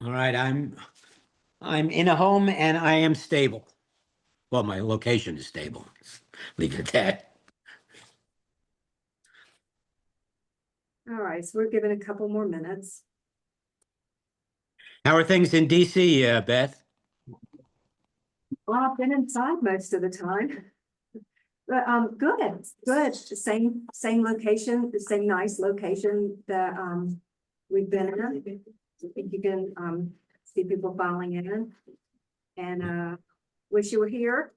All right, I'm in a home and I am stable. Well, my location is stable. Leave it at that. All right, so we're giving a couple more minutes. How are things in DC, Beth? Well, I've been inside most of the time. But good. Same location, the same nice location that we've been in. I think you can see people filing in. And wish you were here.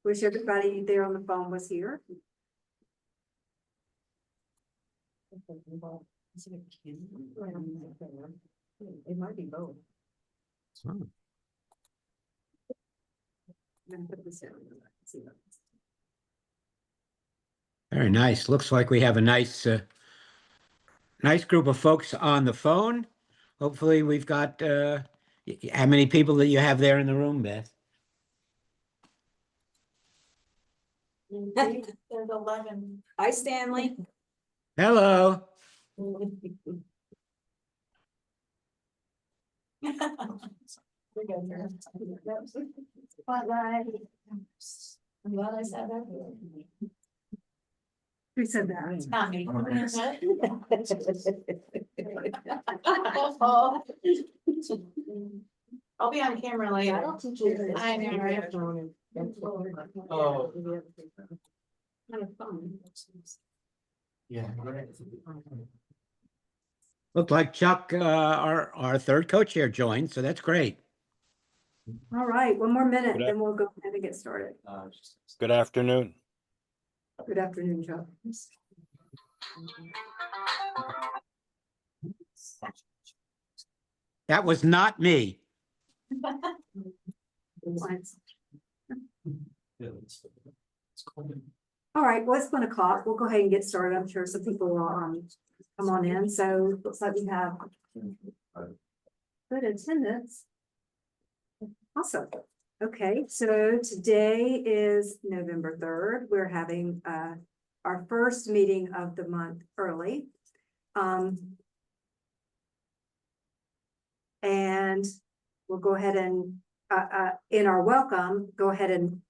Wish everybody there on the phone was here. It might be both. Very nice. Looks like we have a nice group of folks on the phone. Hopefully we've got, how many people that you have there in the room, Beth? There's 11. Hi, Stanley. Hello. Spotlight. I'm glad I said that. Who said that? It's not me. I'll be on camera later. I know, right? Oh. Kind of fun. Yeah. Looked like Chuck, our third co-chair joined, so that's great. All right, one more minute, then we'll go ahead and get started. Good afternoon. Good afternoon, Joe. That was not me. All right, well, it's 1 o'clock. We'll go ahead and get started. I'm sure some people will come on in. So looks like we have good attendance. Awesome. Okay, so today is November 3rd. We're having our first meeting of the month early. And we'll go ahead and in our welcome, go ahead and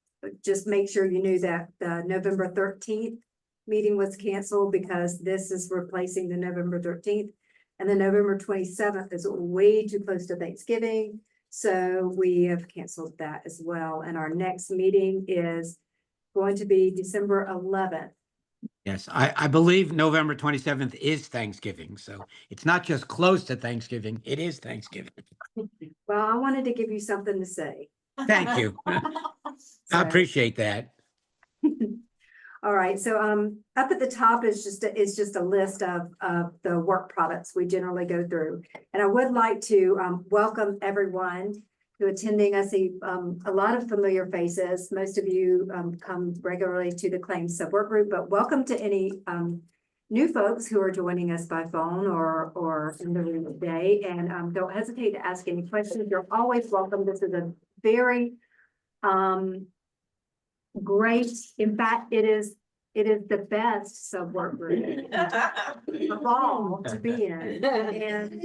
just make sure you knew that the November 13th meeting was canceled because this is replacing the November 13th. And the November 27th is way too close to Thanksgiving. So we have canceled that as well. And our next meeting is going to be December 11th. Yes, I believe November 27th is Thanksgiving. So it's not just close to Thanksgiving, it is Thanksgiving. Well, I wanted to give you something to say. Thank you. I appreciate that. All right, so up at the top is just a list of the work products we generally go through. And I would like to welcome everyone to attending. I see a lot of familiar faces. Most of you come regularly to the claims sub-work group, but welcome to any new folks who are joining us by phone or in the room today. And don't hesitate to ask any questions. You're always welcome. This is a very great. In fact, it is the best sub-work group of all to be in. And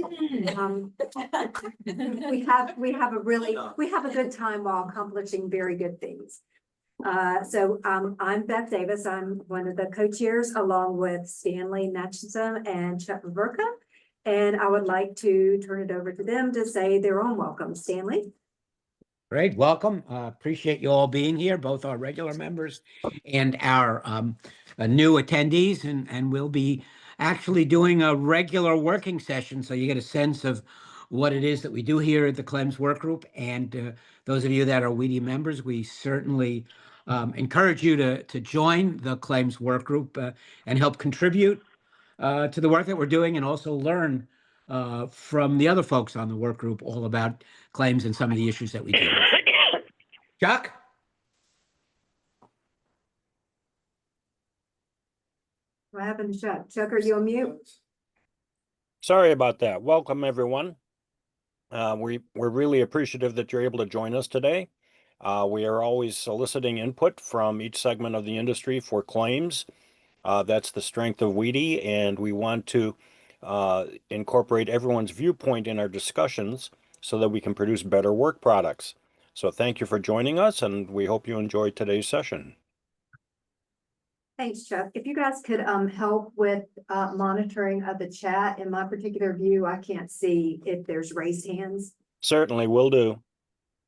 we have a good time while accomplishing very good things. So I'm Beth Davis. I'm one of the co-chairs along with Stanley Natchinson and Chuck Verka. And I would like to turn it over to them to say their own welcome. Stanley. Great, welcome. Appreciate you all being here, both our regular members and our new attendees. And we'll be actually doing a regular working session, so you get a sense of what it is that we do here at the Clems Workgroup. And those of you that are WEDI members, we certainly encourage you to join the Clems Workgroup and help contribute to the work that we're doing, and also learn from the other folks on the work group all about claims and some of the issues that we deal with. Chuck? What happened to Chuck? Chuck, are you on mute? Sorry about that. Welcome, everyone. We're really appreciative that you're able to join us today. We are always soliciting input from each segment of the industry for claims. That's the strength of WEDI, and we want to incorporate everyone's viewpoint in our discussions so that we can produce better work products. So thank you for joining us, and we hope you enjoyed today's session. Thanks, Chuck. If you guys could help with monitoring of the chat. In my particular view, I can't see if there's raised hands. Certainly will do.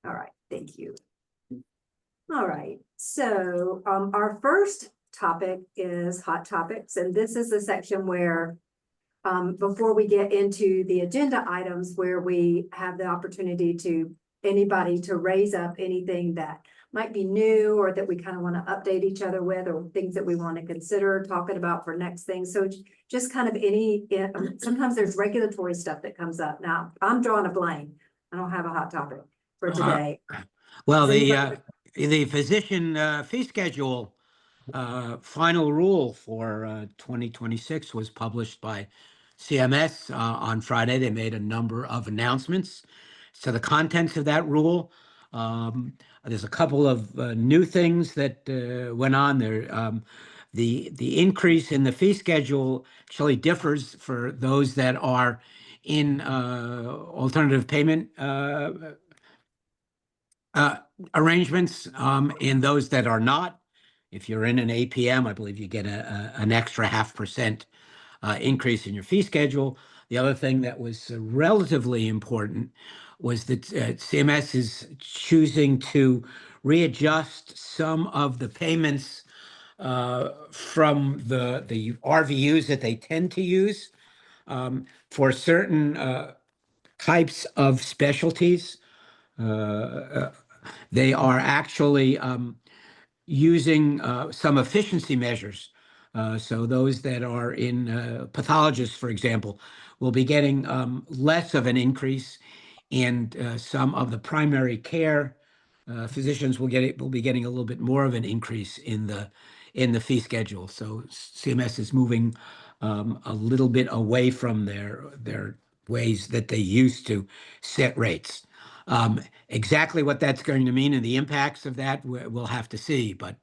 All right, thank you. All right, so our first topic is hot topics, and this is the section where before we get into the agenda items, where we have the opportunity to anybody to raise up anything that might be new or that we kind of want to update each other with, or things that we want to consider talking about for next thing. So just kind of any, sometimes there's regulatory stuff that comes up. Now, I'm drawing a blank. I don't have a hot topic for today. Well, Does the physician fee schedule final rule for 2026 was published by CMS on Friday. They made a number of announcements. So the contents of that rule, there's a couple of new things that went on there. The increase in the fee schedule actually differs for those that are in alternative payment arrangements and those that are not. If you're in an APM, I believe you get an extra 0.5% increase in your fee schedule. The other thing that was relatively important was that CMS is choosing to readjust some of the payments from the RVUs that they tend to use for certain types of specialties. They are actually using some efficiency measures. So those that are in pathologists, for example, will be getting less of an increase, and some of the primary care physicians will be getting a little bit more of an increase in the fee schedule. So CMS is moving a little bit away from their ways that they used to set rates. Exactly what that's going to mean and the impacts of that, we'll have to see, but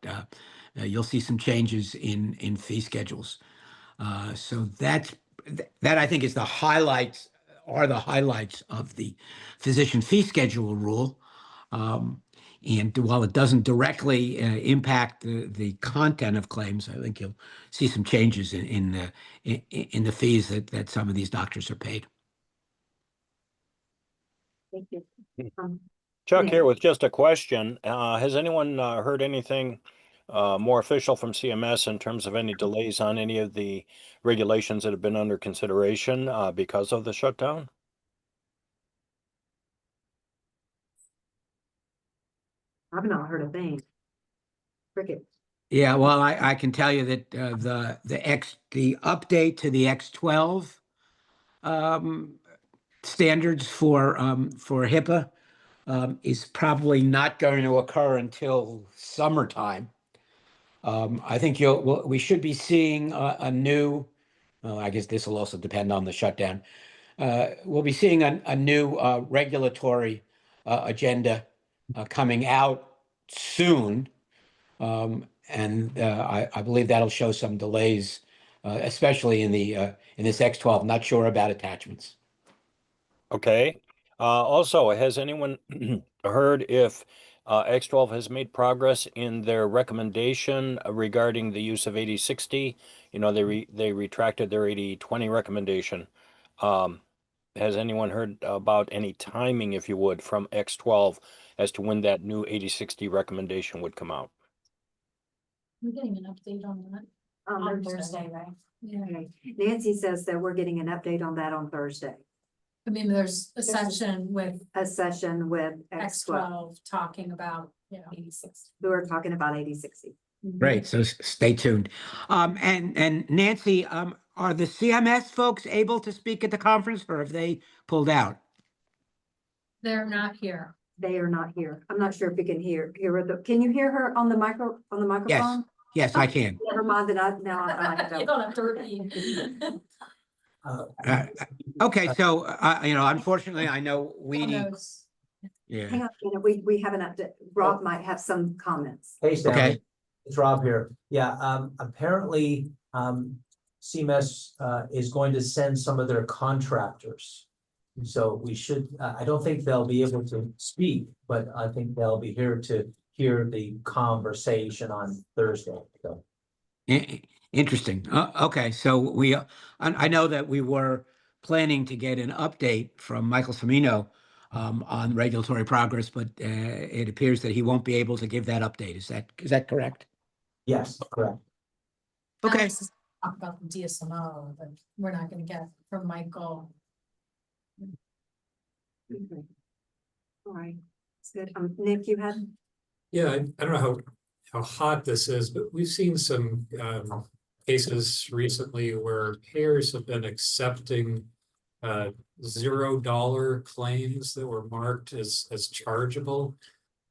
you'll see some changes in fee schedules. So that I think is the highlights of the physician fee schedule rule. And while it doesn't directly impact the content of claims, I think you'll see some changes in the fees that some of these doctors are paid. Thank you. Chuck Nick. here with just a question. Has anyone heard anything more official from CMS in terms of any delays on any of the regulations that have been under consideration because of the shutdown? I've not heard a thing. Cricket. Yeah, well, I can tell you that the update to the X12 standards for HIPAA is probably not going to occur until summertime. I think we should be seeing a new. I guess this will also depend on the shutdown. We'll be seeing a new regulatory agenda coming out soon. And I believe that'll show some delays, especially in this X12. Not sure about attachments. Okay. Also, has anyone heard if X12 has made progress in their recommendation regarding the use of 8060? You know, they retracted their 8020 recommendation. Has anyone heard about any timing, if you would, from X12 as to when that new 8060 recommendation would come out? We're getting an update on that on Thursday, right? Yeah. Okay. Nancy says that we're getting an update on that on Thursday. I mean, there's a session with A session with X12, X12 talking about, 86. who are talking about 8060. Great. So stay tuned. And Nancy, are the CMS folks able to speak at the conference, or have they pulled out? They're not here. They are not here. I'm not sure if you can hear her. Can you hear her on the microphone? Yes, I can. Never mind that. I You don't have to repeat. Okay, so unfortunately, I know Hang Hang Hang on a minute. We have an update. Rob might have some comments. Hey, Stanley. Okay. It's Rob here. Yeah, apparently, CMS is going to send some of their contractors So we should, I don't think they'll be able to speak, but I think they'll be here to hear the conversation on Thursday, so. Interesting. Okay, so I know that we were planning to get an update from Michael Semino on regulatory progress, but it appears that he won't be able to give that update. Is that correct? Yes, correct. Okay. Alex is talk about the DSMO, but we're not gonna get from Michael. Okay. All right, it's good. Nick, you had, Yeah, I don't know how hot this is, but we've seen some cases recently where payers have been accepting $0 claims that were marked as chargeable.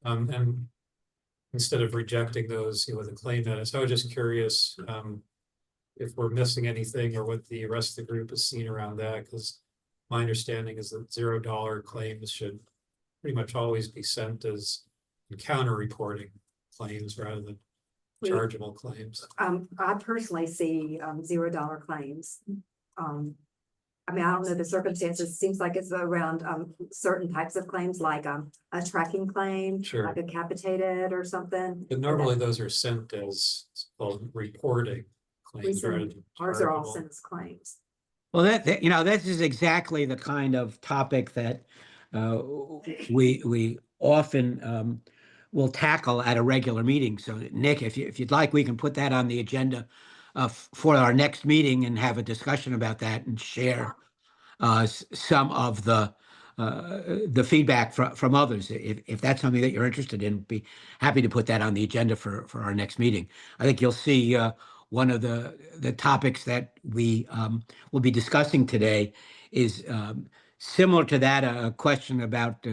And instead of rejecting those, with a claim edit. So I was just curious if we're missing anything or what the rest of the group has seen around that, because my understanding is that $0 claims should pretty much always be sent as counter reporting claims rather than We- chargeable claims. I personally see $0 claims. I mean, I don't know the circumstances. Seems like it's around certain types of claims, like a tracking claim, Sure. like a capitated or something. But normally those are sent as called reporting claims rather than Ours are all chargeable. sent as claims. Well, this is exactly the kind of topic that we often will tackle at a regular meeting. So, Nick, if you'd like, we can put that on the agenda for our next meeting and have a discussion about that and share some of the feedback from others. If that's something that you're interested in, be happy to put that on the agenda for our next meeting. I think you'll see one of the topics that we will be discussing today is similar to that, a question about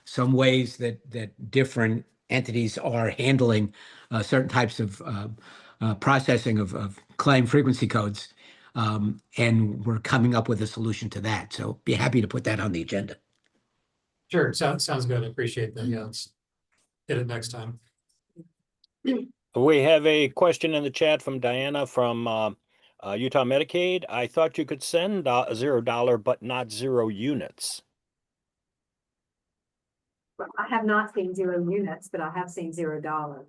some ways that different entities are handling certain types of processing of claim frequency codes. And we're coming up with a solution to that. So be happy to put that on the agenda. Sure, sounds good. I appreciate that. Yeah, let's hit it next time. We have a question in the chat from Diana from Utah Medicaid. I thought you could send $0, but not 0 units. Well, I have not seen 0 units, but I have seen $0.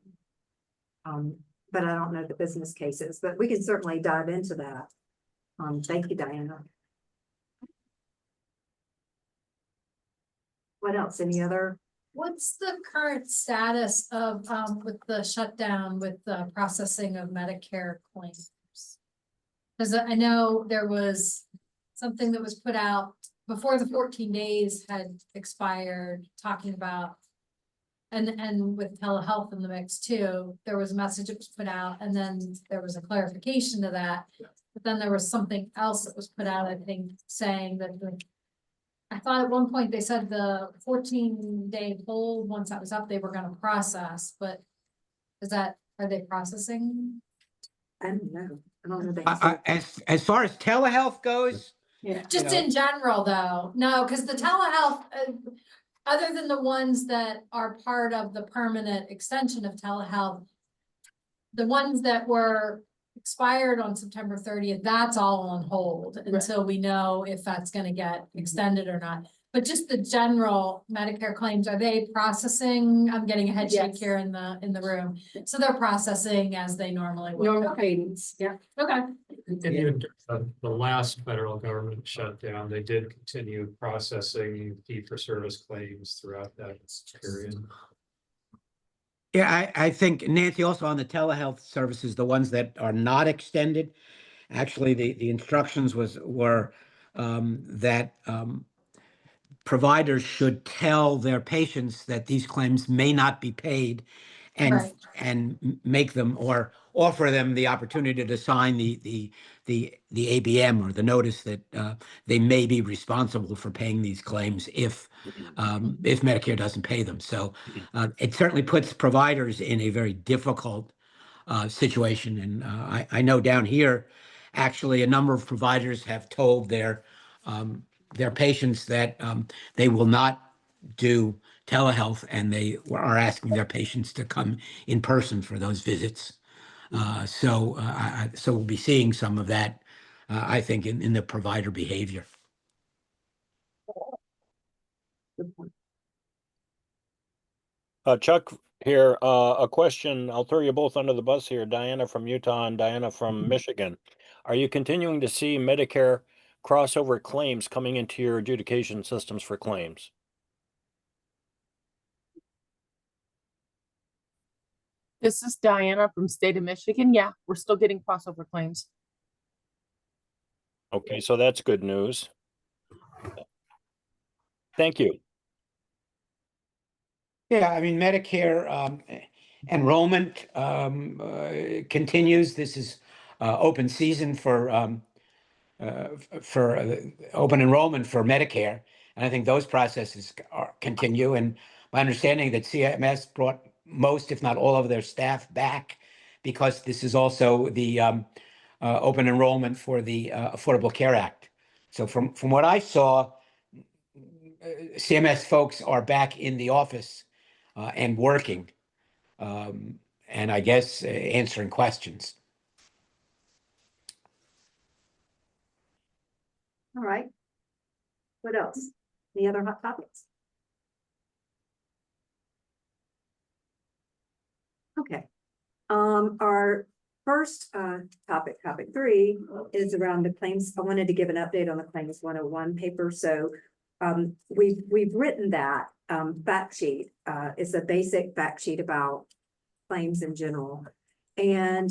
But I don't know the business cases, but we can certainly dive into that. Thank you, Diana. What else? Any other? What's the current status of, with the shutdown with the processing of Medicare claims? Because I know there was something that was put out before the 14 days had expired, talking about, and with telehealth in the mix too, there was a message that was put out, and then there was a clarification to that. But then there was something else that was put out, I think, saying that I thought at one point they said the 14-day hold, once that was up, they were gonna process, but are they processing? I don't know. I don't know the answer. As far as telehealth goes, Yeah. Just know. in general, though, no, because the telehealth, other than the ones that are part of the permanent extension of telehealth, the ones that were expired on September 30th, that's all on hold until we know if that's gonna get extended or not. But just the general Medicare claims, are they processing? I'm getting a head shake Yes. here in the room. So they're processing as they normally would. Normal cadence, yeah. Okay, And even the last federal government shutdown, they did continue processing fee-for-service claims throughout that period. yeah, I think, Nancy, also on the telehealth services, the ones that are not extended, actually, the instructions were that providers should tell their patients that these claims may not be paid and Right. make them or offer them the opportunity to sign the ABM or the notice that they may be responsible for paying these claims if Medicare doesn't pay them. So it certainly puts providers in a very difficult situation. And I know down here, actually, a number of providers have told their patients that they will not do telehealth, and they are asking their patients to come in person for those visits. So we'll be seeing some of that, I think, in the provider behavior. Good point. Chuck here, a question. I'll throw you both under the bus here. Diana from Utah and Diana from Michigan. Are you continuing to see Medicare crossover claims coming into your adjudication systems for claims? This is Diana from state of Michigan. Yeah, we're still getting crossover claims. Okay, so that's good news. Thank you. Yeah, I mean, Medicare enrollment continues. This is open season for open enrollment for Medicare. And I think those processes continue. And my understanding that CMS brought most, if not all of their staff back because this is also the open enrollment for the Affordable Care Act. So from what I saw, CMS folks are back in the office and working, and I guess answering questions. All right. What else? Any other hot topics? Okay. Our first topic 3, is around the claims. I wanted to give an update on the claims 101 paper. So we've written that fact sheet. It's a basic fact sheet about claims in general. And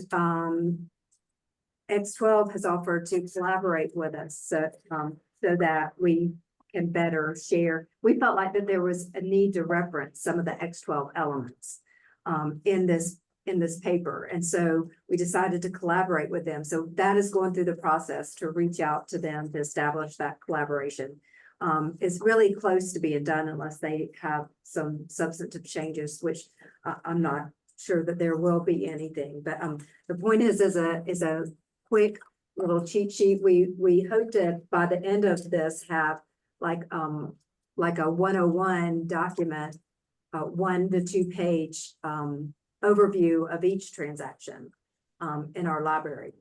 X12 has offered to collaborate with us so that we can better share. We felt like that there was a need to reference some of the X12 elements in this paper. And so we decided to collaborate with them. So that is going through the process to reach out to them to establish that collaboration. It's really close to being done unless they have some substantive changes, which I'm not sure that there will be anything. But the point is a quick little cheat sheet. We hope to, by the end of this, have like a 101 document, 1 to 2 page overview of each transaction in our library.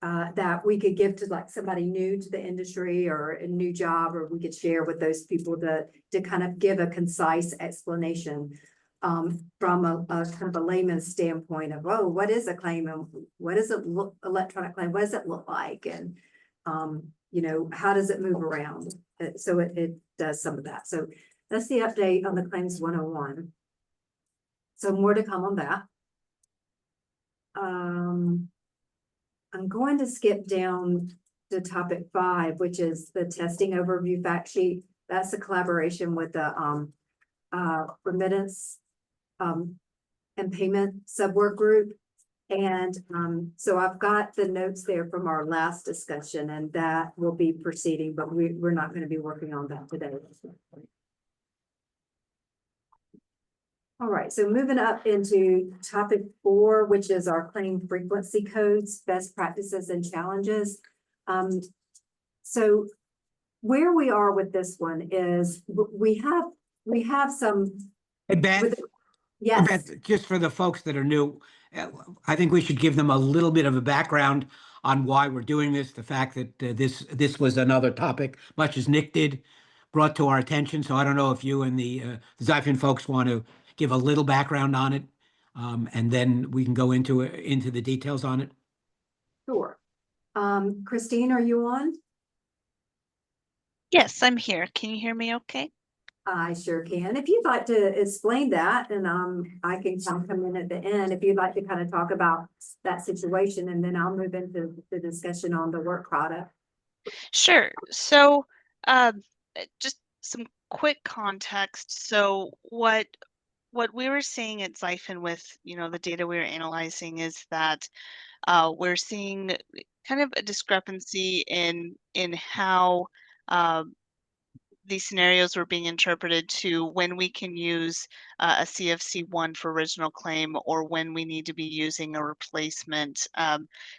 That we could give to like somebody new to the industry or a new job, or we could share with those people to kind of give a concise explanation from a kind of a layman's standpoint of, oh, what is a claim and what does it look, electronic claim, what does it look like? And, you know, how does it move around? So it does some of that. So that's the update on the claims 101. So more to come on that. I'm going to skip down to topic 5, which is the testing overview fact sheet. That's a collaboration with the remittance and payment subwork group. And so I've got the notes there from our last discussion, and that will be proceeding, but we're not going to be working on that today. All right, so moving up into topic 4, which is our claim frequency codes, best practices and challenges. So where we are with this one is we have some. Hey, Beth, Yes. Beth, just for the folks that are new, I think we should give them a little bit of a background on why we're doing this. The fact that this was another topic, much as Nick did, brought to our attention. So I don't know if you and the Xiphon folks want to give a little background on it, and then we can go into the details on it. Sure. Christine, are you on? Yes, I'm here. Can you hear me okay? I sure can. If you'd like to explain that, and I can come in at the end if you'd like to kind of talk about that situation, and then I'll move into the discussion on the work product. Sure. So just some quick context. So what we were seeing at Xiphon with, you know, the data we were analyzing is that we're seeing kind of a discrepancy in how these scenarios were being interpreted to when we can use a CFC1 for original claim or when we need to be using a replacement.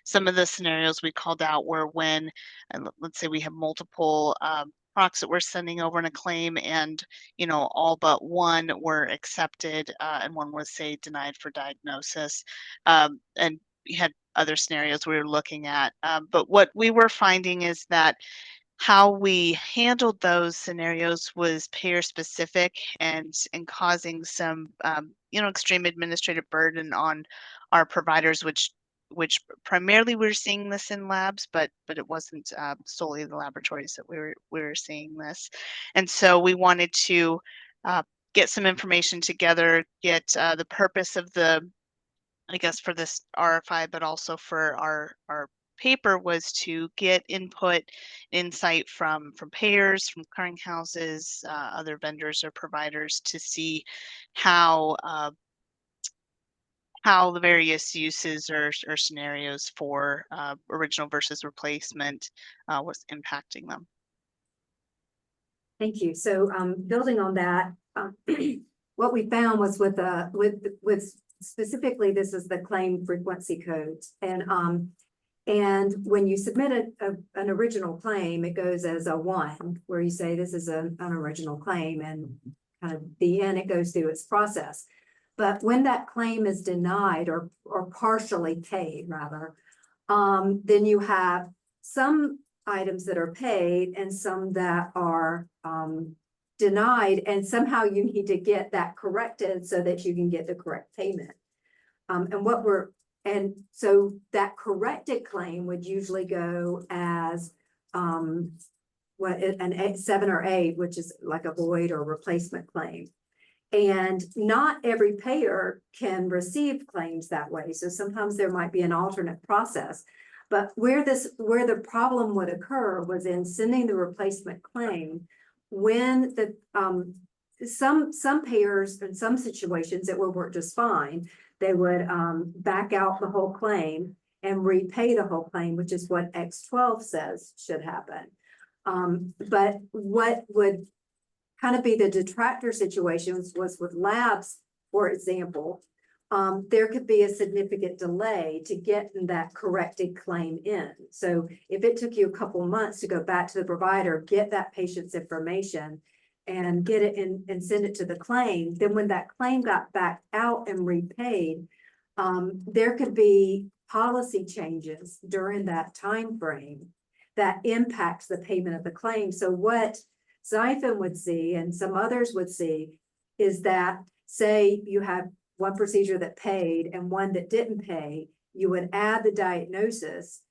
Some of the scenarios we called out were when, let's say we have multiple products that we're sending over in a claim and, you know, all but one were accepted and one was, say, denied for diagnosis. And we had other scenarios we were looking at. But what we were finding is that how we handled those scenarios was payer specific and causing some extreme administrative burden on our providers, which primarily we're seeing this in labs, but it wasn't solely the laboratories that we were seeing this. And so we wanted to get some information together, get the purpose of I guess for this RFI, but also for our paper, was to get insight from payers, from clearinghouses, other vendors or providers, to see how the various uses or scenarios for original versus replacement was impacting them. Thank you. So, building on that, what we found was with specifically, this is the claim frequency codes. And when you submit an original claim, it goes as a 1, where you say this is an original claim, and kind of the end, it goes through its process. But when that claim is denied or partially paid, rather, then you have some items that are paid and some that are denied, and somehow you need to get that corrected so that you can get the correct payment. And so that corrected claim would usually go as an 7 or 8, which is like a void or replacement claim. And not every payer can receive claims that way. So sometimes there might be an alternate process. But where the problem would occur was in sending the replacement claim, when some payers in some situations it would work just fine. They would back out the whole claim and repay the whole claim, which is what X12 says should happen. But what would kind of be the detractor situations was with labs, for example. There could be a significant delay to get that corrected claim in. So if it took you a couple months to go back to the provider, get that patient's information and get it in and send it to the claim, then when that claim got back out and repaid, there could be policy changes during that time frame that impacts the payment of the claim. So what Xiphon would see and some others would see is that, say you have one procedure that paid and one that didn't pay, you would add the diagnosis,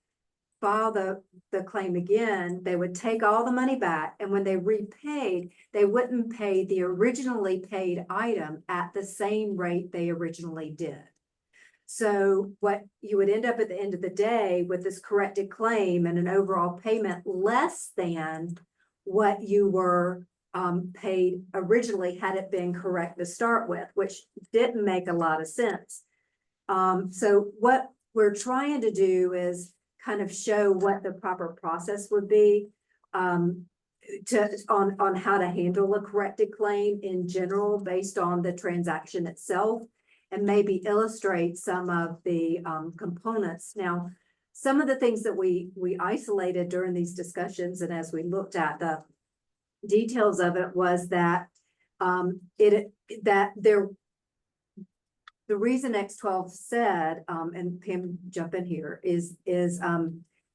file the claim again, they would take all the money back, and when they repaid, they wouldn't pay the originally paid item at the same rate they originally did. So what you would end up at the end of the day with this corrected claim and an overall payment less than what you were paid originally had it been correct to start with, which didn't make a lot of sense. So what we're trying to do is kind of show what the proper process would be on how to handle a corrected claim in general based on the transaction itself, and maybe illustrate some of the components. Now, some of the things that we isolated during these discussions and as we looked at the details of it was that the reason X12 said, and Pam jump in here, is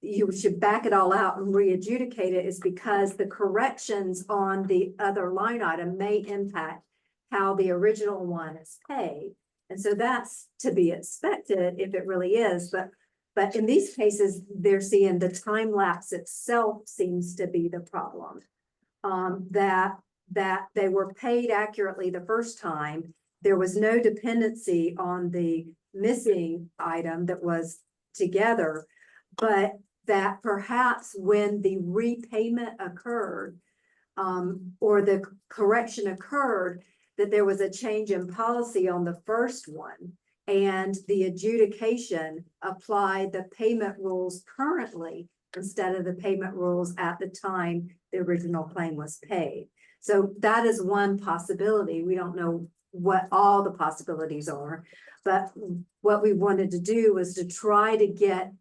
you should back it all out and re-adjudicate it, is because the corrections on the other line item may impact how the original one is paid. And so that's to be expected if it really is. But in these cases, they're seeing the time lapse itself seems to be the problem. That they were paid accurately the first time. There was no dependency on the missing item that was together, but that perhaps when the repayment occurred, or the correction occurred, that there was a change in policy on the first one, and the adjudication applied the payment rules currently instead of the payment rules at the time the original claim was paid. So that is one possibility. We don't know what all the possibilities are, but what we wanted to do was to try to get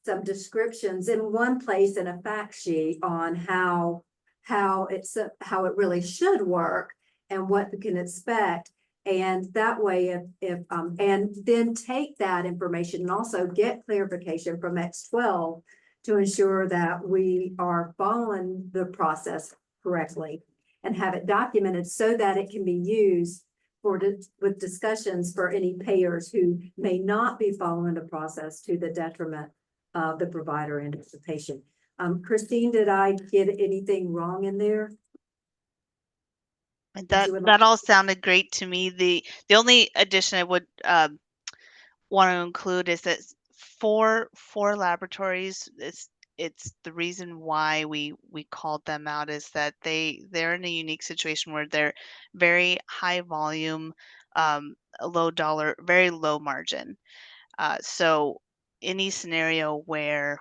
some descriptions in one place in a fact sheet on how it really should work and what we can expect. And that way, and then take that information and also get clarification from X12 to ensure that we are following the process correctly and have it documented so that it can be used with discussions for any payers who may not be following the process to the detriment of the provider and the patient. Christine, did I get anything wrong in there? And Would you like that all sounded great to me. The only addition I would want to include is that for laboratories, it's the reason why we called them out is that they're in a unique situation where they're very high volume, low dollar, very low margin. So any scenario where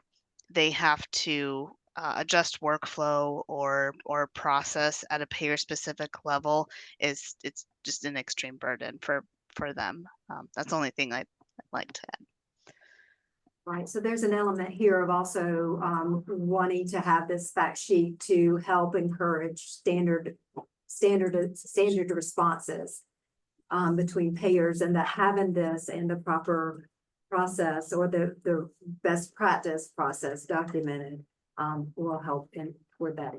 they have to adjust workflow or process at a payer specific level it's just an extreme burden for them. That's the only thing I'd like to add. Right, so there's an element here of also wanting to have this fact sheet to help encourage standard responses between payers, and that having this and the proper process or the best practice process documented will help in toward that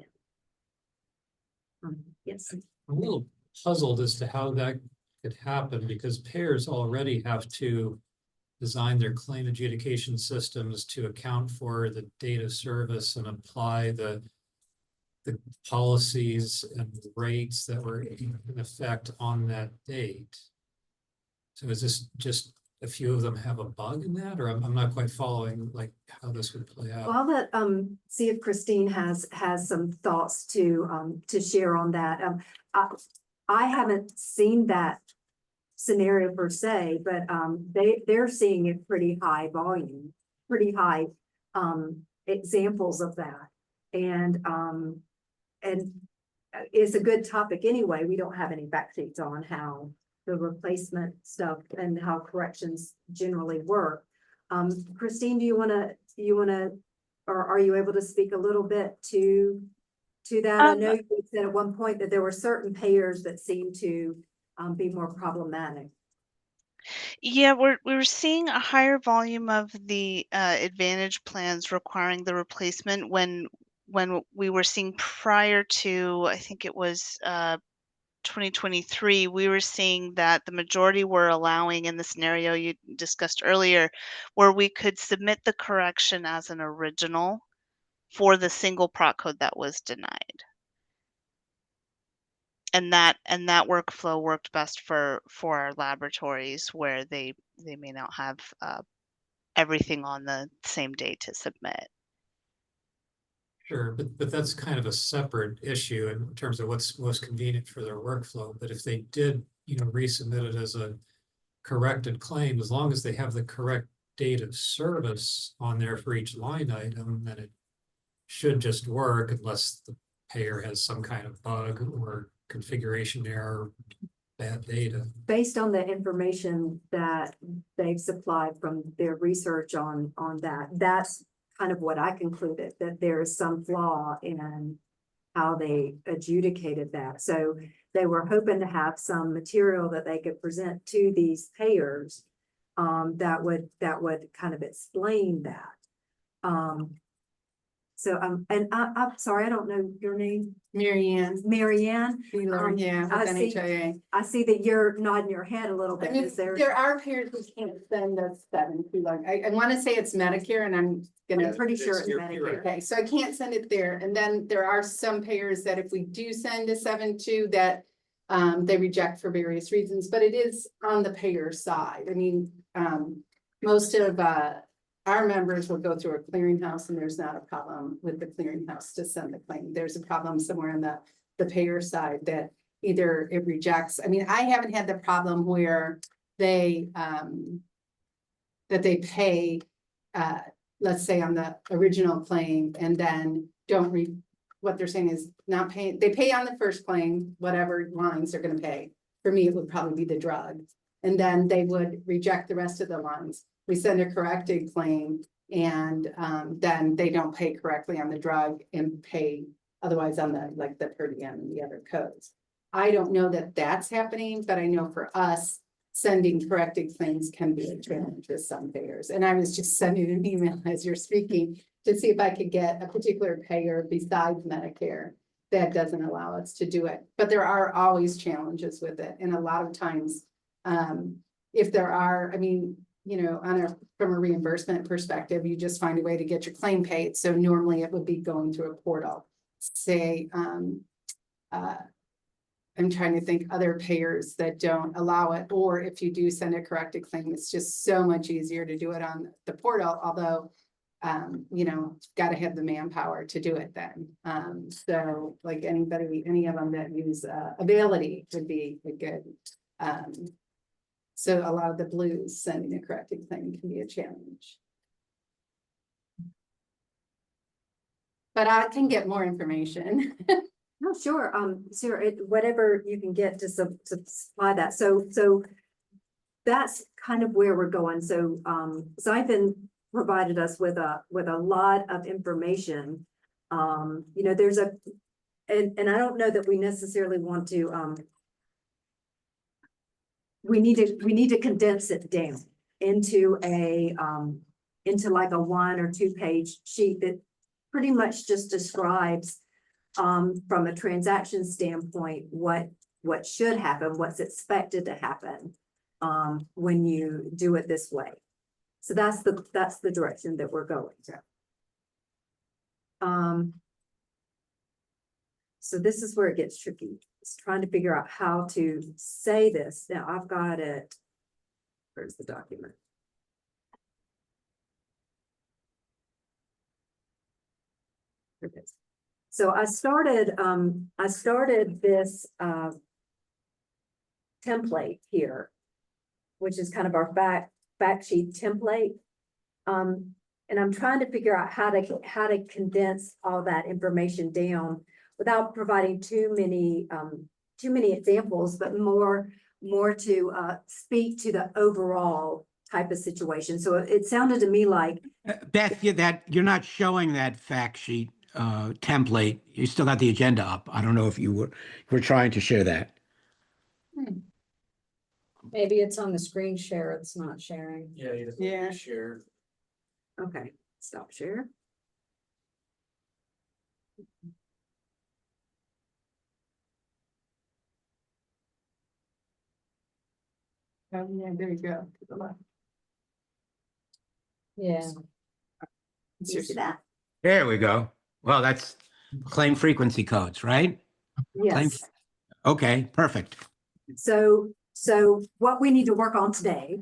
end. Yes. I'm a little puzzled as to how that could happen because payers already have to design their claim adjudication systems to account for the date of service and apply the policies and rates that were in effect on that date. So is this just a few of them have a bug in that, or I'm not quite following like how this would play out? Well, I'll let see if Christine has some thoughts to share on that. I haven't seen that scenario per se, but they're seeing it pretty high volume, pretty high examples of that, and it's a good topic anyway. We don't have any fact sheets on how the replacement stuff and how corrections generally work. Christine, do you want to, or are you able to speak a little bit to that? I know you said at one point that there were certain payers that seemed to be more problematic. Yeah, we're seeing a higher volume of the Advantage plans requiring the replacement when we were seeing prior to, I think it was 2023, we were seeing that the majority were allowing in the scenario you discussed earlier, where we could submit the correction as an original for the single proc code that was denied. And that workflow worked best for our laboratories where they may not have everything on the same day to submit. Sure, but that's kind of a separate issue in terms of what's most convenient for their workflow. But if they did, resubmit it as a corrected claim, as long as they have the correct date of service on there for each line item, then it should just work unless the payer has some kind of bug or configuration error, bad data. Based on the information that they've supplied from their research on that, that's kind of what I concluded, that there is some flaw in how they adjudicated that. So they were hoping to have some material that they could present to these payers that would kind of explain that. And I'm sorry, I don't know your name. Marianne. Marianne. Yeah, with NHIA. I see that you're nodding your head a little I bit. mean, Is there? there are payers who can't send us 7 too long. I want to say it's Medicare, and I'm pretty sure it's Medicare. Okay, so I can't send it there. And then there are some payers that if we do send a 7.2 that they reject for various reasons, but it is on the payer side. I mean, most of our members will go through a clearinghouse and there's not a problem with the clearinghouse to send the claim. There's a problem somewhere on the payer side that either it rejects. I mean, I haven't had the problem where they that they pay let's say on the original claim and then don't what they're saying is not paying. They pay on the first claim, whatever lines they're going to pay. For me, it would probably be the drug. And then they would reject the rest of the lines. We send a corrected claim and then they don't pay correctly on the drug and pay otherwise on the per diem and the other codes. I don't know that that's happening, but I know for us, sending corrected claims can be a challenge with some payers. And I was just sending an email as you're speaking to see if I could get a particular payer besides Medicare that doesn't allow us to do it. But there are always challenges with it. And a lot of times, if there are, I mean, you know, from a reimbursement perspective, you just find a way to get your claim paid. So normally it would be going through a portal. Say, I'm trying to think other payers that don't allow it, or if you do send a corrected claim, it's just so much easier to do it on the portal, although, you know, got to have the manpower to do it then. So like anybody, any of them that use Availity would be a good. So a lot of the blues sending a corrected claim can be a challenge. But I can get more information. No, sure. Sarah, whatever you can get to supply that. So that's kind of where we're going. So, Zyphon provided us with a lot of information. You know, there's and I don't know that we necessarily want to, we need to condense it down into into like a 1 or 2 page sheet that pretty much just describes from a transaction standpoint, what should happen, what's expected to happen when you do it this way. So that's the direction that we're going. So this is where it gets tricky. It's trying to figure out how to say this. Now I've got it. Where's the document? Okay. So I started this template here, which is kind of our fact sheet template. And I'm trying to figure out how to condense all that information down without providing too many examples, but more to speak to the overall type of situation. So it sounded to me like Beth, you're not showing that fact sheet template. You still got the agenda up. I don't know if you were trying to share that. Maybe it's on the screen share, it's not sharing. Yeah. Share. okay, stop share. Oh, yeah, there you go. To the left. Yeah. Do you see that? There we go. Well, that's claim frequency codes, right? Yes. Okay, perfect. So what we need to work on today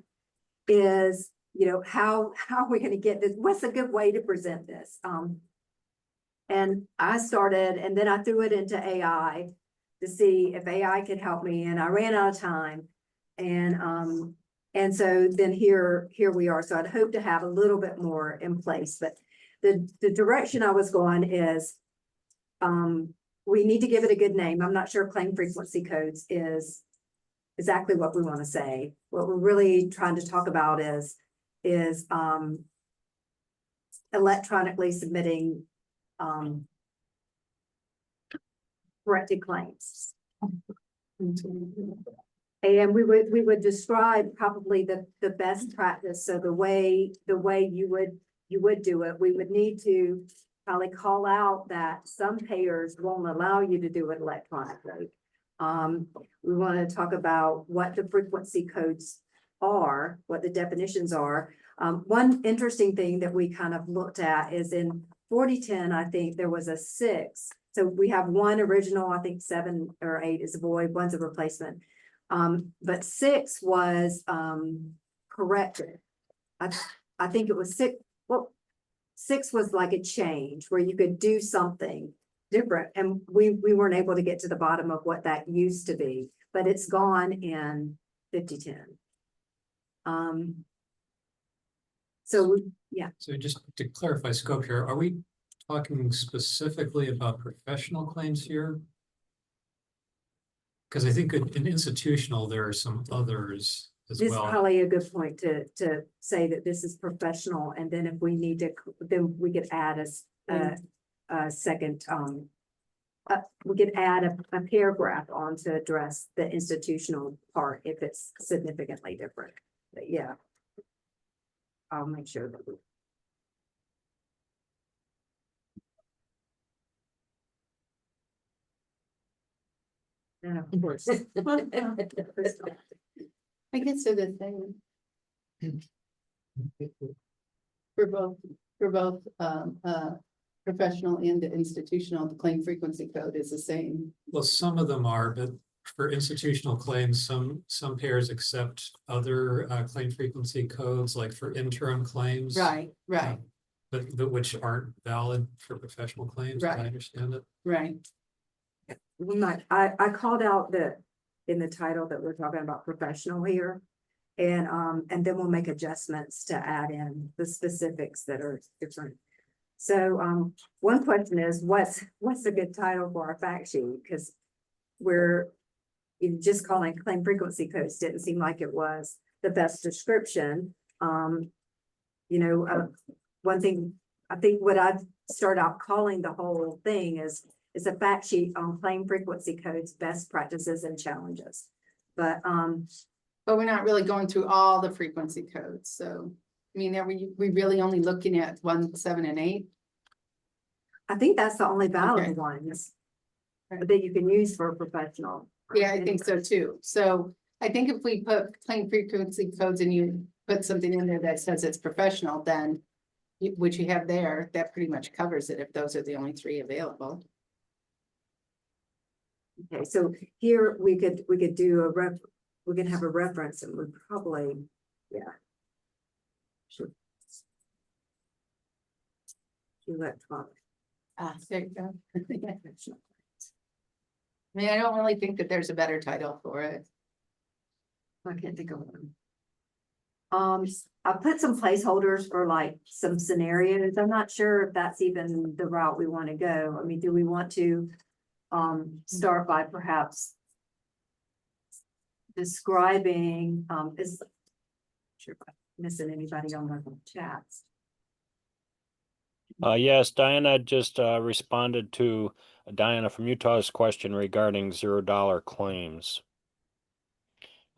is, you know, how are we going to get this? What's a good way to present this? And I started, and then I threw it into AI to see if AI could help me, and I ran out of time. And so then here we are. So I'd hope to have a little bit more in place, but the direction I was going is, we need to give it a good name. I'm not sure claim frequency codes is exactly what we want to say. What we're really trying to talk about is electronically submitting corrected claims. And we would describe probably the best practice. So the way you would do it, we would need to probably call out that some payers won't allow you to do it electronically. We want to talk about what the frequency codes are, what the definitions are. One interesting thing that we kind of looked at is in 4010, I think there was a 6. So we have one original, I think 7 or 8 is a void, one's a replacement. But 6 was corrected. I think it was 6. Well, 6 was like a change where you could do something different, and we weren't able to get to the bottom of what that used to be, but it's gone in 5010. So yeah. So just to clarify scope here, are we talking specifically about professional claims here? Because I think in institutional, there are some others as This is well. probably a good point to say that this is professional, and then if we need to, then we could add a second, we could add a paragraph on to address the institutional part if it's significantly different. But yeah, I'll make sure that we. And of course. I guess they're the same. For both, professional and institutional, the claim frequency code is the same. Well, some of them are, but for institutional claims, some payers accept other claim frequency codes, like for interim claims. Right, But which aren't valid for professional claims, as I Right. understand it. right. I called out in the title that we're talking about professional here. And then we'll make adjustments to add in the specifics that are different. So, one question is, what's a good title for our fact sheet? Because just calling claim frequency codes didn't seem like it was the best description. One thing, I think what I've started out calling the whole thing is a fact sheet on claim frequency codes, best practices and challenges. But we're not really going through all the frequency codes, so, I mean, are we really only looking at 1, 7, and 8? I think that's the only Okay. valid ones that you can use for a professional. Yeah, I think so too. So I think if we put claim frequency codes and you put something in there that says it's professional, then which you have there, that pretty much covers it if those are the only 3 available. Okay, so here we could do we can have a reference and we probably, yeah. Should. Electronic. There you go. I mean, I don't really think that there's a better title for it. I can't think of one. I put some placeholders for like some scenarios. I'm not sure if that's even the route we want to go. I mean, do we want to start by perhaps describing is sure if I'm missing anybody on the chats. Yes, Diana just responded to Diana from Utah's question regarding $0 claims.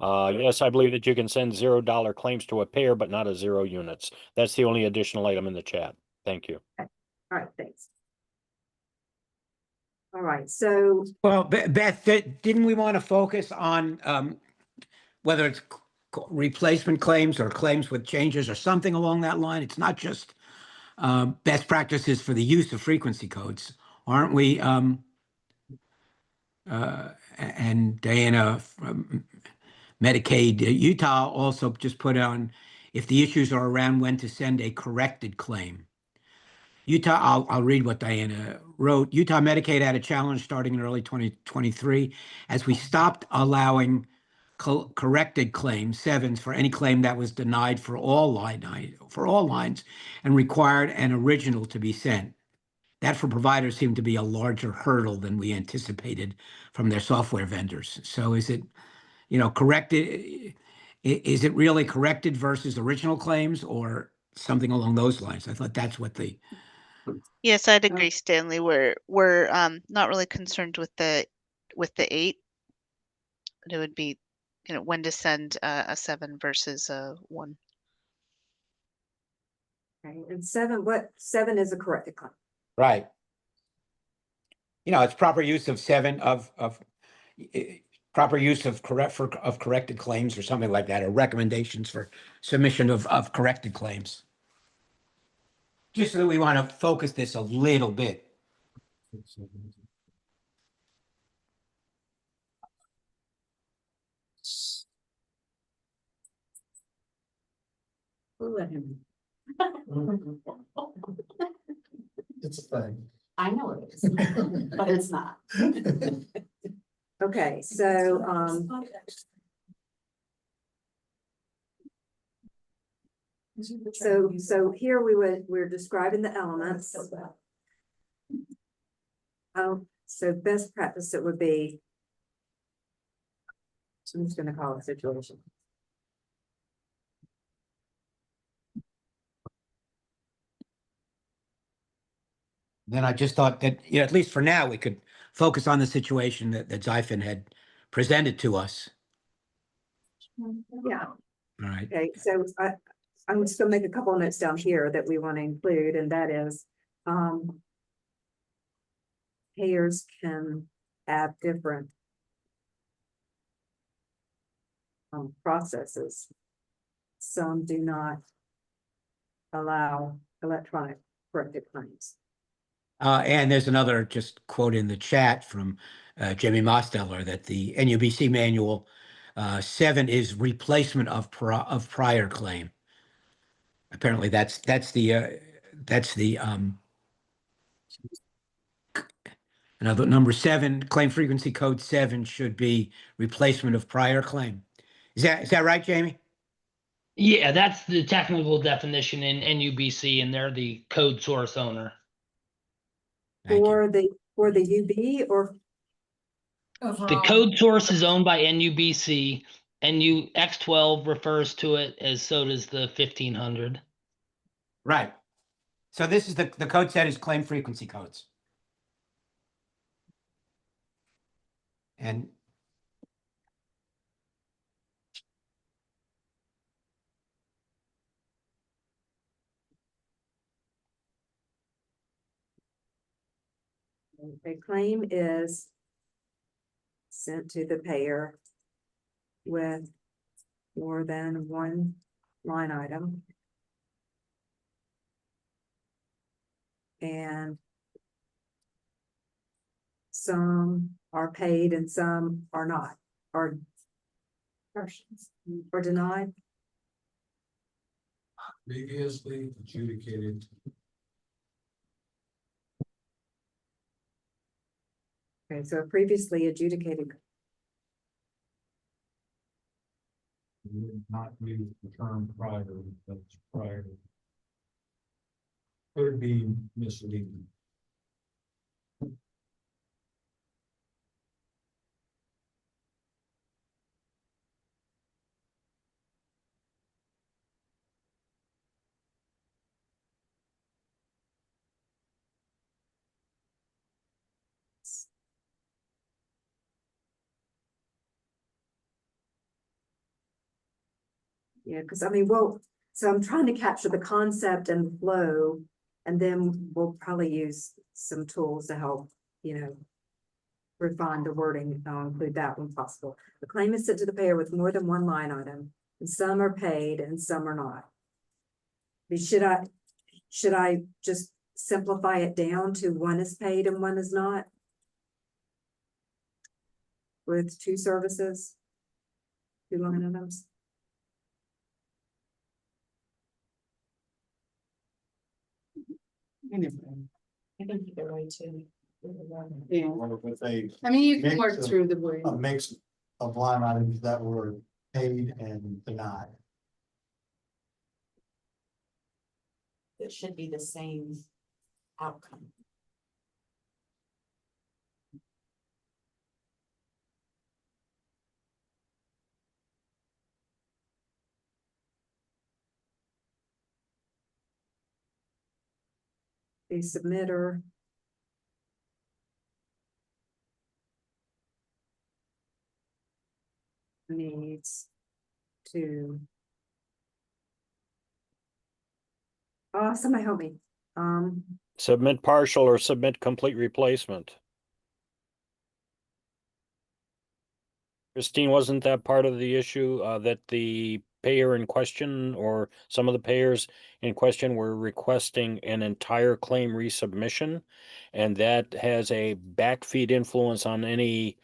Yes, I believe that you can send $0 claims to a payer, but not a 0 units. That's the only additional item in the chat. Thank you. Okay. All right, thanks. All right, so Well, Beth, didn't we want to focus on whether it's replacement claims or claims with changes or something along that line? It's not just best practices for the use of frequency codes, aren't we? And Diana from Medicaid Utah also just put on if the issues are around when to send a corrected claim. Utah, I'll read what Diana wrote. Utah Medicaid had a challenge starting in early 2023 as we stopped allowing corrected claims, 7s, for any claim that was denied for all lines and required an original to be sent. That for providers seemed to be a larger hurdle than we anticipated from their software vendors. So is it, corrected? Is it really corrected versus original claims or something along those lines? I thought that's what the. Yes, I'd agree, Stanley. We're not really concerned with the 8. It would be, when to send a 7 versus a 1. okay, and 7 is a corrected claim. Right. It's proper use of 7 of proper use of corrected claims or something like that, or recommendations for submission of corrected claims. Just so that we want to focus this a little bit. We'll let him. It's a thing. I know it is, but it's not. Okay, so so here we're describing the elements. So best practice, it would be. I'm just gonna call it situation. Then I just thought that, at least for now, we could focus on the situation that Xifen had presented to us. Yeah, All right. okay, so I'm just gonna make a couple of notes down here that we want to include, and that is, payers can add different processes. Some do not allow electronic corrected claims. And there's another just quote in the chat from Jimmy Mosteller that the NUBC manual 7 is replacement of prior claim. Apparently that's the another number 7, claim frequency code 7 should be replacement of prior claim. Is that right, Jamie? Yeah, that's the technical definition in NUBC, and they're the code source owner. Thank you. For the UB or The Overall. code source is owned by NUBC, and X12 refers to it as so does the 1500. Right. So this is the code set is claim frequency codes. And a claim is sent to the payer with more than one line item. And some are paid and some are not, or denied. Previously adjudicated. Okay, so previously adjudicated, Would not use the term prior, that's prior. Could be misleading. yeah, because I mean, well, so I'm trying to capture the concept and the flow, and then we'll probably use some tools to help, refine the wording. I'll include that when possible. The claim is sent to the payer with more than one line item, and some are paid and some are not. Should I just simplify it down to one is paid and one is not? With 2 services, 2 line items? I think you could write too. Yeah, With a I mean, you can Mix work of- through the word. mix of line items that were paid and denied. It should be the same outcome. The submitter needs to. Somebody help me. Submit partial or submit complete replacement. Christine, wasn't that part of the issue that the payer in question or some of the payers in question were requesting an entire claim resubmission? And that has a backfeed influence on any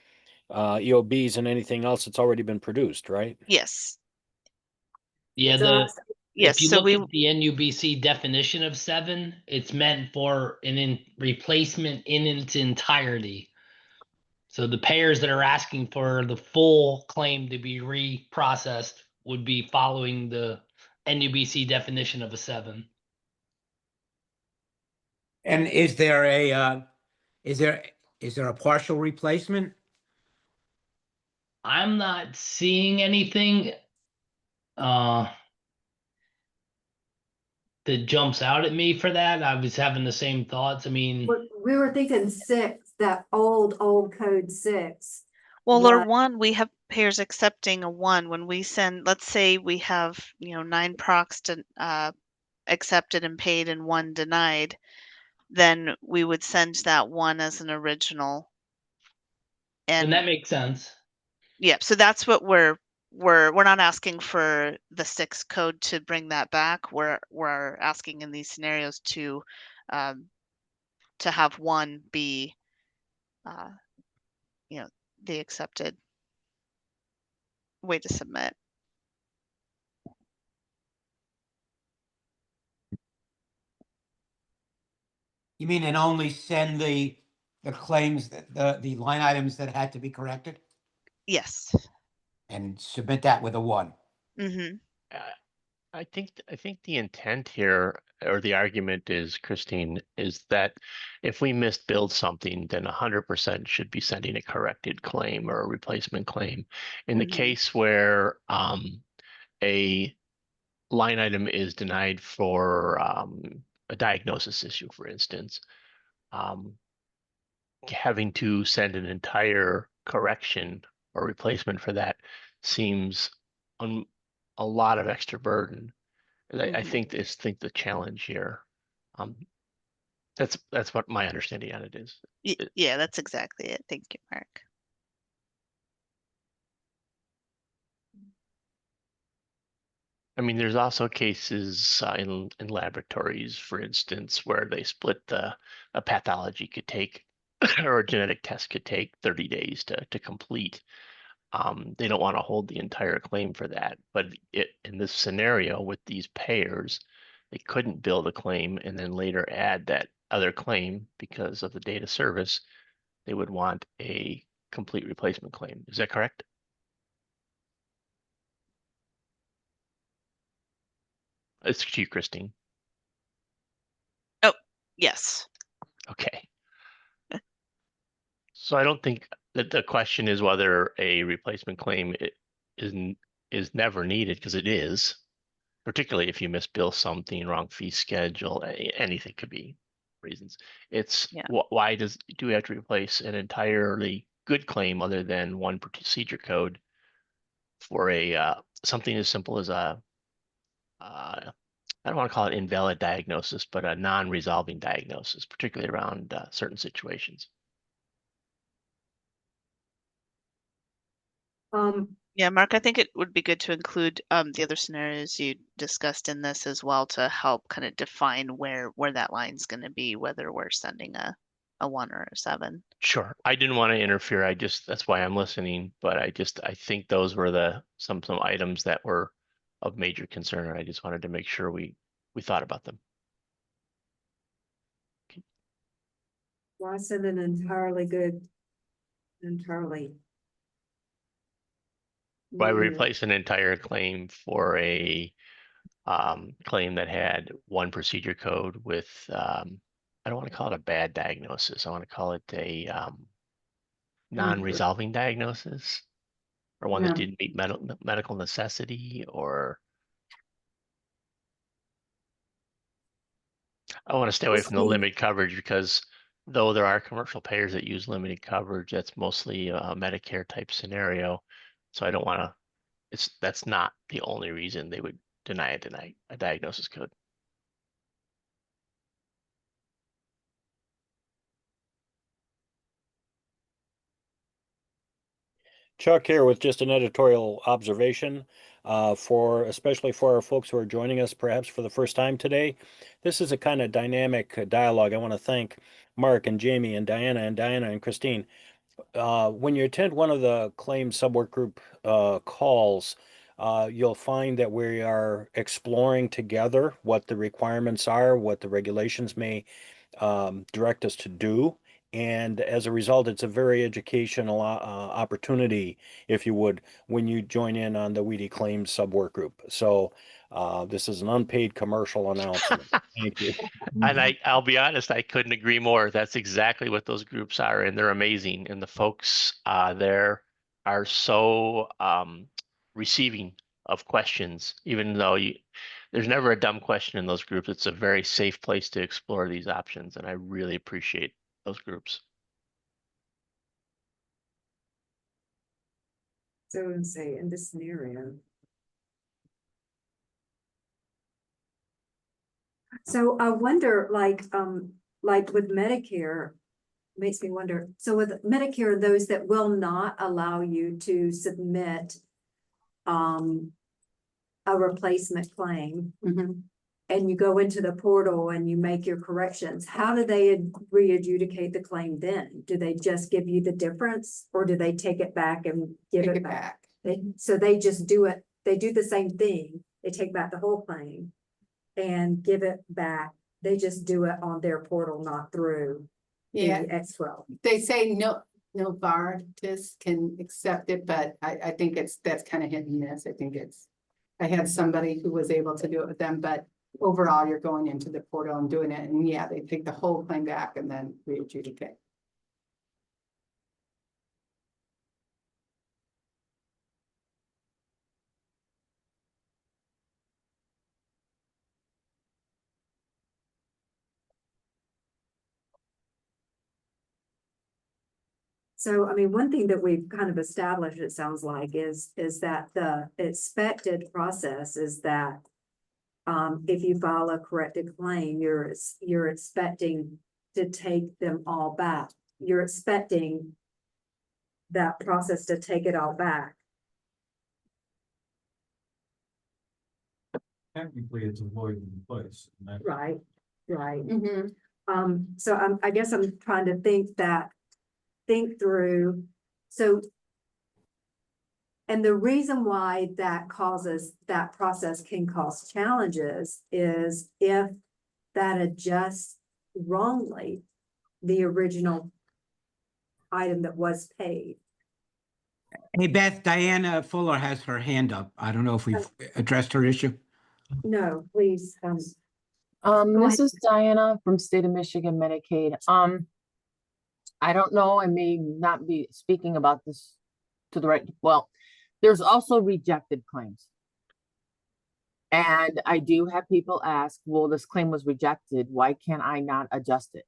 EOBs and anything else that's already been produced, right? Yes. Yeah, So Yes. if you So look we, at the NUBC definition of 7, it's meant for an replacement in its entirety. So the payers that are asking for the full claim to be reprocessed would be following the NUBC definition of a 7. And is there a partial replacement? I'm not seeing anything that jumps out at me for that. I was having the same thoughts. I mean, we were thinking 6, that old code 6. well, or What? 1, we have payers accepting a 1 when we send, let's say we have, 9 procs accepted and paid and 1 denied, then we would send that 1 as an original. and And that makes sense. yeah, so that's what we're we're not asking for the 6 code to bring that back. We're asking in these scenarios to have one be you know, the accepted way to submit. You mean and only send the claims that the line items that had to be corrected Yes. and submit that with a 1? Mm-hmm. I think the intent here, or the argument is, Christine, is that if we misbilled something, then 100% should be sending a corrected claim or a replacement claim. In the Mhm. case where a line item is denied for a diagnosis issue, for instance, having to send an entire correction or replacement for that seems a lot of extra burden. And I think the challenge here. That's what my understanding on it is. Yeah, that's exactly it. Thank you, Mark. I mean, there's also cases in laboratories, for instance, where they split a pathology could take or a genetic test could take 30 days to complete. They don't want to hold the entire claim for that. But in this scenario with these payers, they couldn't build a claim and then later add that other claim because of the data service. They would want a complete replacement claim. Is that correct? It's to you, Christine. Oh, yes. Okay. So I don't think that the question is whether a replacement claim is never needed, because it is, particularly if you misbill something, wrong fee schedule, anything could be reasons. It's why do we have to replace an entirely good claim other than one procedure code for a something as simple as a I don't want to call it invalid diagnosis, but a non-resolving diagnosis, particularly around certain situations. Yeah, Mark, I think it would be good to include the other scenarios you discussed in this as well to help kind of define where that line's going to be, whether we're sending a 1 or a 7. Sure. I didn't want to interfere. That's why I'm listening, but I think those were some items that were of major concern, and I just wanted to make sure we thought about them. Why send an entirely good, entirely? Why negative? replace an entire claim for a claim that had one procedure code with I don't want to call it a bad diagnosis. I want to call it a non-resolving diagnosis, or one that didn't meet medical necessity, or I want to stay away from the limited coverage, because though there are commercial payers that use limited coverage, that's mostly a Medicare type scenario. So I don't want to, that's not the only reason they would deny a diagnosis code. Chuck here with just an editorial observation especially for our folks who are joining us perhaps for the first time today. This is a kind of dynamic dialogue. I want to thank Mark and Jamie and Diana and Christine. When you attend one of the claim subwork group calls, you'll find that we are exploring together what the requirements are, what the regulations may direct us to do. And as a result, it's a very educational opportunity, if you would, when you join in on the WEDI Claims subwork group. So this is an unpaid commercial announcement. Thank you. And I'll be honest, I couldn't agree more. That's exactly what those groups are, and they're amazing. And the folks there are so receiving of questions, even though there's never a dumb question in those groups. It's a very safe place to explore these options, and I really appreciate those groups. So say in this scenario. So I wonder, like with Medicare, makes me wonder, so with Medicare, those that will not allow you to submit a replacement claim, Mhm. and you go into the portal and you make your corrections, how do they re-adjudicate the claim then? Do they just give you the difference, or do they take it back and give Take it it back? back. So they just do it, they do the same thing, they take back the whole claim and give it back. They just do it on their portal, not through Yeah, the X12. they say no Novartis can accept it, but I think that's kind of hit and miss. I think I had somebody who was able to do it with them, but overall, you're going into the portal and doing it, and yeah, they take the whole claim back and then re-adjudicate. So, I mean, one thing that we've kind of established, it sounds like, is that the expected process is that if you file a corrected claim, you're expecting to take them all back. You're expecting that process to take it all back. Technically, it's a void in place. and that- Right, right. Mhm. So I guess I'm trying to think through, so. And the reason why that process can cause challenges is if that adjusts wrongly the original item that was paid. Hey, Beth, Diana Fuller has her hand up. I don't know if we've addressed her issue. No, please, Go This ahead. is Diana from State of Michigan Medicaid. I don't know, I may not be speaking about this to the right, well, there's also rejected claims. And I do have people ask, well, this claim was rejected, why can't I not adjust it?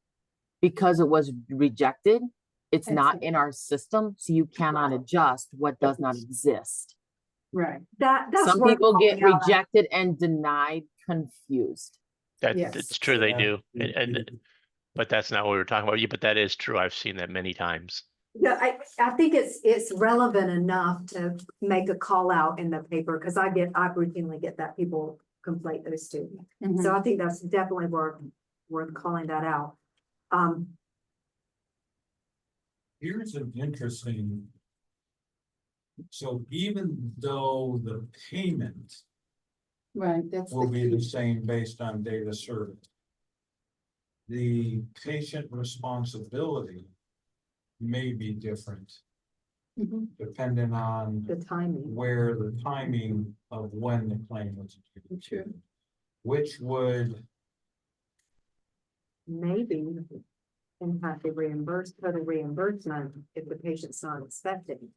Because it was rejected, it's not in our system, so you cannot adjust what does not exist. Right. That's Some worth people get calling out. rejected and denied confused. Yes. It's true, they Yeah, do. it- And but that's not what we were talking about. Yeah, but that is true. I've seen that many times. Yeah, I think it's relevant enough to make a call out in the paper, because I routinely get that people conflate those two. Mhm. So I think that's definitely worth calling that out. Here's an interesting. So even though the payment Right, that's will the be the key. same based on data served, the patient responsibility may be different Mhm. depending on The timing. where the timing of when the claim was adjudicated, which would Maybe impact the total reimbursement if the patient's not expecting.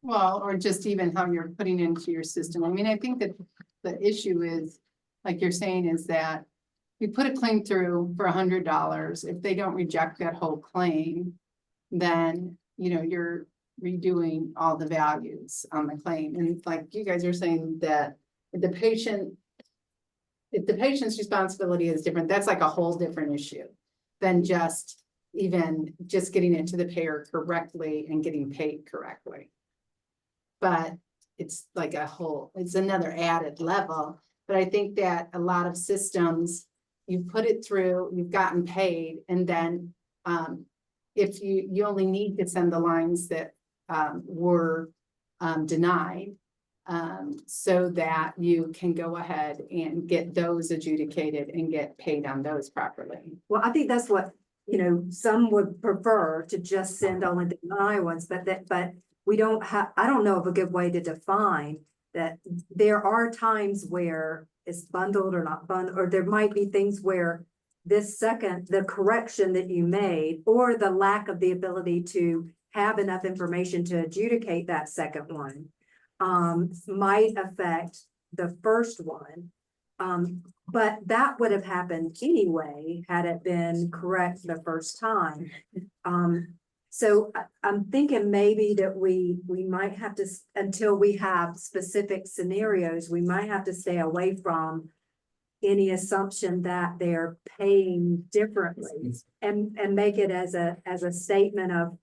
Well, or just even how you're putting into your system. I mean, I think that the issue is, like you're saying, is that we put a claim through for $100. If they don't reject that whole claim, then, you're redoing all the values on the claim. And like you guys are saying that if the patient's responsibility is different, that's like a whole different issue than just getting it to the payer correctly and getting paid correctly. But it's like it's another added level. But I think that a lot of systems, you put it through, you've gotten paid, and then if you only need to send the lines that were denied, so that you can go ahead and get those adjudicated and get paid on those properly. Well, I think that's what, some would prefer to just send only the deny ones, but we don't have, I don't know of a good way to define that. There are times where it's bundled or not bundled, or there might be things where the correction that you made, or the lack of the ability to have enough information to adjudicate that second one, might affect the first one. But that would have happened anyway, had it been correct the first time. So I'm thinking maybe that we might have to, until we have specific scenarios, we might have to stay away from any assumption that they're paying differently, and make it as a statement of,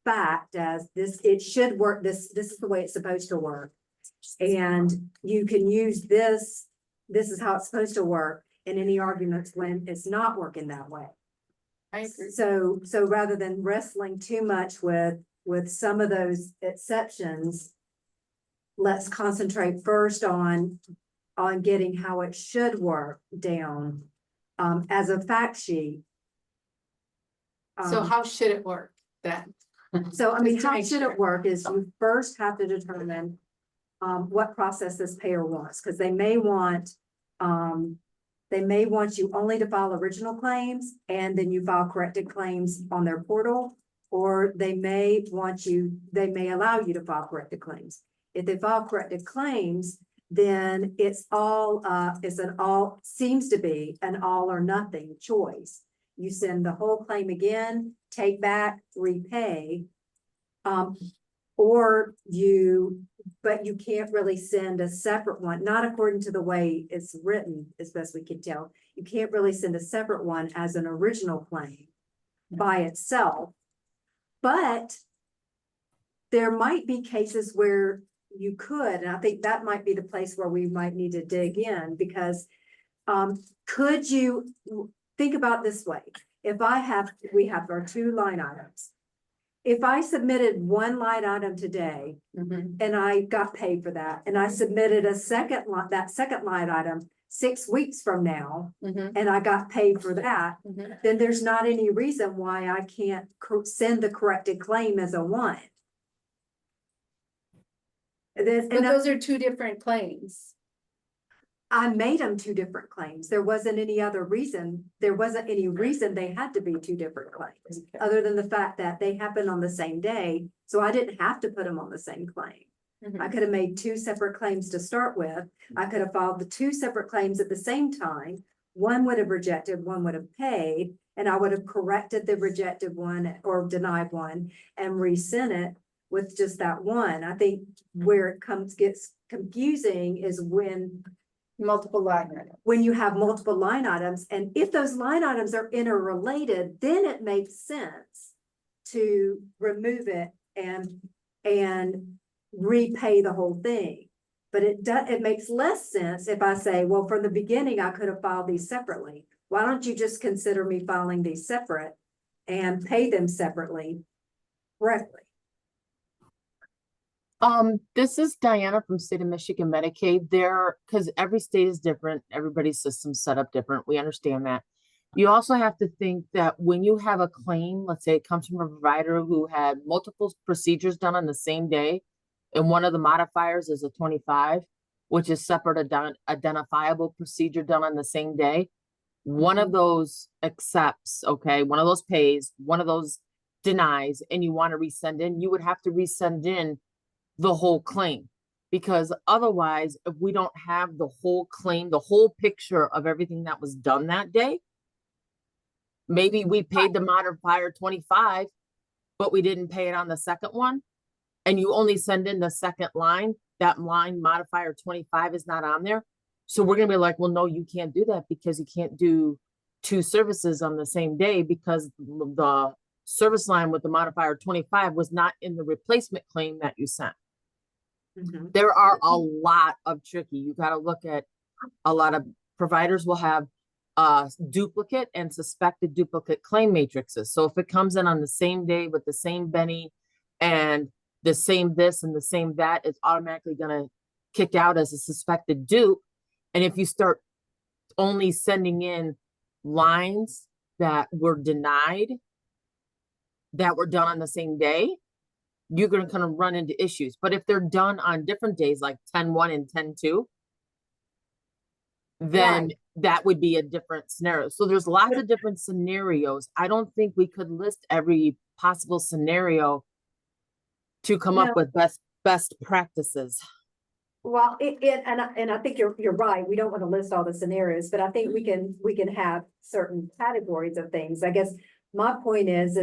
fact as this, it should work, this is the way it's supposed to work. And you can use this is how it's supposed to work in any arguments when it's not working that way. I agree. So rather than wrestling too much with some of those exceptions, let's concentrate first on getting how it should work down as a fact sheet. So how should it work then? So I mean, Just to how make should sure. it work is you first have to determine what process this payer wants, because they may want you only to file original claims and then you file corrected claims on their portal, or they may allow you to file corrected claims. If they file corrected claims, then seems to be an all or nothing choice. You send the whole claim again, take back, repay, but you can't really send a separate one, not according to the way it's written, as best we can tell. You can't really send a separate one as an original claim by itself. But there might be cases where you could, and I think that might be the place where we might need to dig in, because could you think about this way? If we have our 2 line items. If I submitted one line item today Mhm. and I got paid for that, and I submitted that second line item 6 weeks from now, Mhm. and I got paid for that, Mhm. then there's not any reason why I can't send the corrected claim as a 1. But those are 2 different claims. I made them 2 different claims. There wasn't any reason they had to be 2 different claims, Okay. other than the fact that they happened on the same day. So I didn't have to put them on the same claim. Mhm. I could have made 2 separate claims to start with. I could have filed the 2 separate claims at the same time. One would have rejected, one would have paid, and I would have corrected the rejected one or denied one and resent it with just that one. I think where it gets confusing is when Multiple line items. you have multiple line items, and if those line items are interrelated, then it makes sense to remove it and repay the whole thing. But it makes less sense if I say, well, from the beginning, I could have filed these separately. Why don't you just consider me filing these separate and pay them separately correctly? This is Diana from State of Michigan Medicaid. Because every state is different, everybody's system's set up different. We understand that. You also have to think that when you have a claim, let's say it comes from a provider who had multiple procedures done on the same day, and one of the modifiers is a 25, which is separate identifiable procedure done on the same day. One of those accepts, okay, one of those pays, one of those denies, and you want to resend in, you would have to resend in the whole claim, because otherwise, if we don't have the whole claim, the whole picture of everything that was done that day, maybe we paid the modifier 25, but we didn't pay it on the second one, and you only send in the second line, that line modifier 25 is not on there. So we're gonna be like, well, no, you can't do that, because you can't do 2 services on the same day, because the service line with the modifier 25 was not in the replacement claim that you sent. There are a lot of tricky. You got to look at a lot of providers will have duplicate and suspected duplicate claim matrices. So if it comes in on the same day with the same Benny and the same this and the same that, it's automatically going to kick out as a suspected dupe. And if you start only sending in lines that were denied, that were done on the same day, you're going to kind of run into issues. But if they're done on different days, like 10-1 and 10-2, then that would be a different scenario. So there's lots of different scenarios. I don't think we could list every possible scenario to come up with best practices. Well, and I think you're right. We don't want to list all the scenarios, but I think we can have certain categories of things. I guess my point is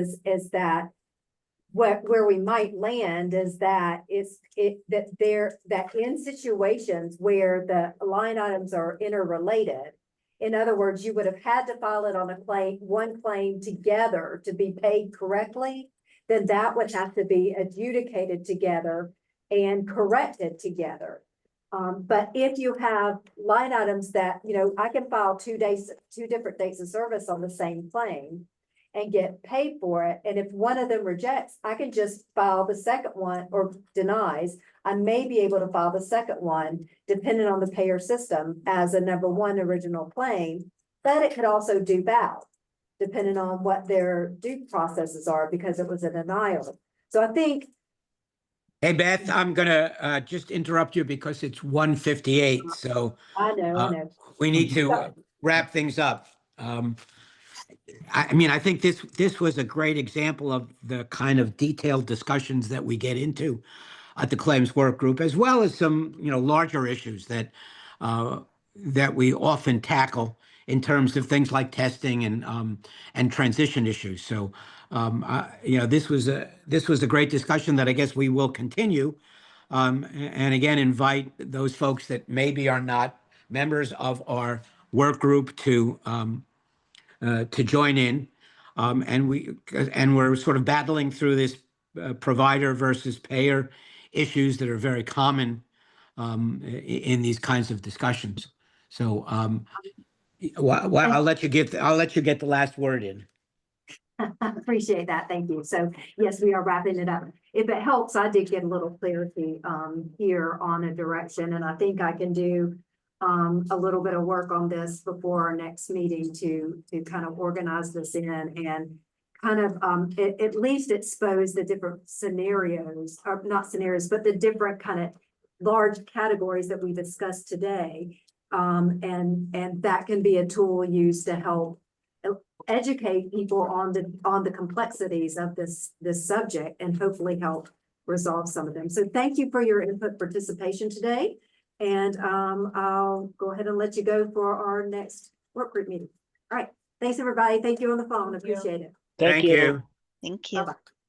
that where we might land is that that in situations where the line items are interrelated, in other words, you would have had to file it on one claim together to be paid correctly, then that would have to be adjudicated together and corrected together. But if you have line items that, you know, I can file 2 different dates of service on the same claim and get paid for it. And if one of them rejects, I can just file the second one or denies. I may be able to file the second one, depending on the payer system, as a number 1 original claim, but it could also do bow, depending on what their due processes are, because it was a denial. So I think, Hey, Beth, I'm gonna just interrupt you because it's 1:58, so I know. we need to wrap things up. I mean, I think this was a great example of the kind of detailed discussions that we get into at the claims work group, as well as some, you know, larger issues that we often tackle in terms of things like testing and transition issues. So, you know, this was a great discussion that I guess we will continue. And again, invite those folks that maybe are not members of our work group to join in. And we're sort of battling through this provider versus payer issues that are very common in these kinds of discussions. So I'll let you get the last word in. Appreciate that. Thank you. So yes, we are wrapping it up. If it helps, I did get a little clarity here on a direction, and I think I can do a little bit of work on this before our next meeting to kind of organize this in and kind of at least expose the different scenarios, or not scenarios, but the different kind of large categories that we discussed today. And that can be a tool used to help educate people on the complexities of this subject and hopefully help resolve some of them. So thank you for your input participation today. And I'll go ahead and let you go for our next work group meeting. All right. Thanks, everybody. Thank you on the phone. Appreciate it. Thank you. Thank you. Bye-bye.